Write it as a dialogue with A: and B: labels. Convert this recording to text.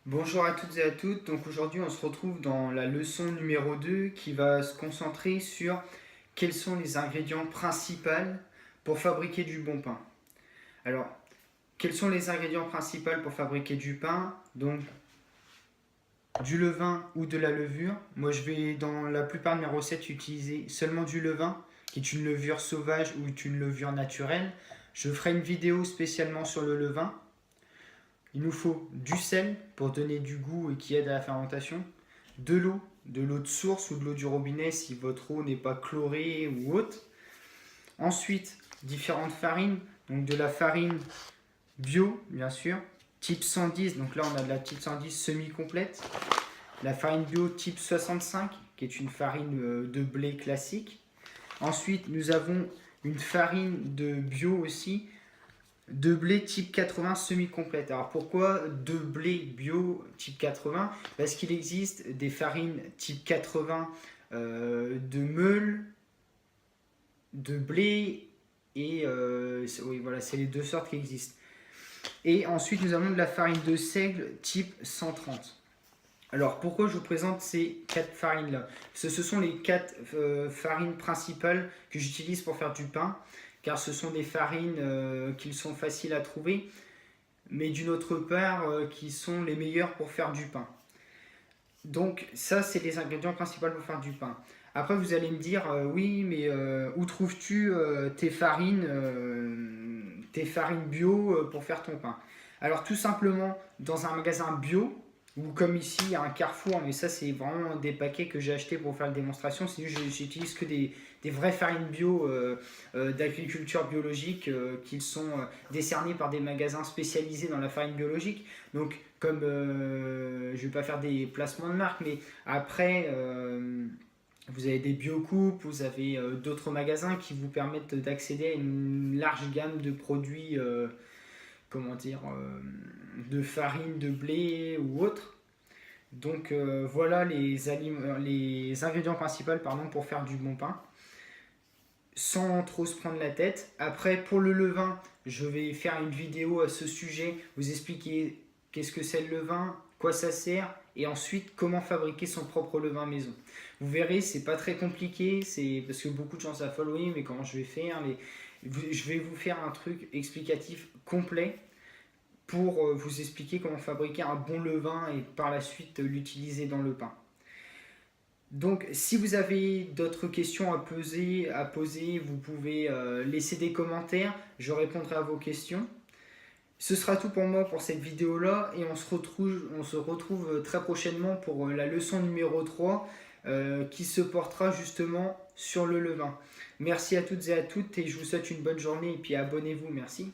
A: Bonjour à toutes et à toutes. Donc aujourd'hui, on se retrouve dans la leçon numéro 2 qui va se concentrer sur quels sont les ingrédients principaux pour fabriquer du bon pain. Alors, quels sont les ingrédients principaux pour fabriquer du pain? Donc, du levain ou de la levure. Moi, je vais dans la plupart de mes recettes utiliser seulement du levain, qui est une levure sauvage ou une levure naturelle. Je ferai une vidéo spécialement sur le levain. Il nous faut du sel pour donner du goût et qui aide à la fermentation, de l'eau de source ou de l'eau du robinet si votre eau n'est pas chlorée ou autre. Ensuite, différentes farines, donc de la farine bio, bien sûr, type 110, donc là on a de la type 110 semi-complète, la farine bio type 65, qui est une farine de blé classique. Ensuite, nous avons une farine de bio aussi, de blé type 80 semi-complète. Alors pourquoi de blé bio type 80? Parce qu'il existe des farines type 80 de meule, de blé et oui, voilà, c'est les deux sortes qui existent. Et ensuite nous avons de la farine de seigle type 130. Alors pourquoi je vous présente ces quatre farines là? Ce sont les quatre farines principales que j'utilise pour faire du pain, car ce sont des farines qui sont faciles à trouver, mais d'une autre part qui sont les meilleures pour faire du pain. Donc ça c'est les ingrédients principaux pour faire du pain. Après vous allez me dire oui mais où trouves-tu tes farines bio pour faire ton pain? Alors tout simplement dans un magasin bio ou comme ici un Carrefour, mais ça c'est vraiment des paquets que j'ai achetés pour faire la démonstration. Sinon j'utilise que des vraies farines bio d'agriculture biologique qui sont décernées par des magasins spécialisés dans la farine biologique. Donc comme je vais pas faire des placements de marque, mais après vous avez des biocoupes, vous avez d'autres magasins qui vous permettent d'accéder à une large gamme de produits, comment dire, de farine, de blé ou autre. Donc voilà les ingrédients principaux pardon, pour faire du bon pain, sans trop se prendre la tête. Après pour le levain, je vais faire une vidéo à ce sujet, vous expliquer qu'est-ce que c'est le levain, quoi ça sert, et ensuite comment fabriquer son propre levain maison. Vous verrez, c'est pas très compliqué, c'est parce que beaucoup de gens savent, oui, mais comment je vais faire je vais vous faire un truc explicatif complet pour vous expliquer comment fabriquer un bon levain et par la suite l'utiliser dans le pain. Donc si vous avez d'autres questions à poser vous pouvez laisser des commentaires, je répondrai à vos questions. Ce sera tout pour moi pour cette vidéo là et on se retrouve très prochainement pour la leçon numéro 3 qui se portera justement sur le levain. Merci à toutes et à toutes et je vous souhaite une bonne journée et puis abonnez-vous, merci.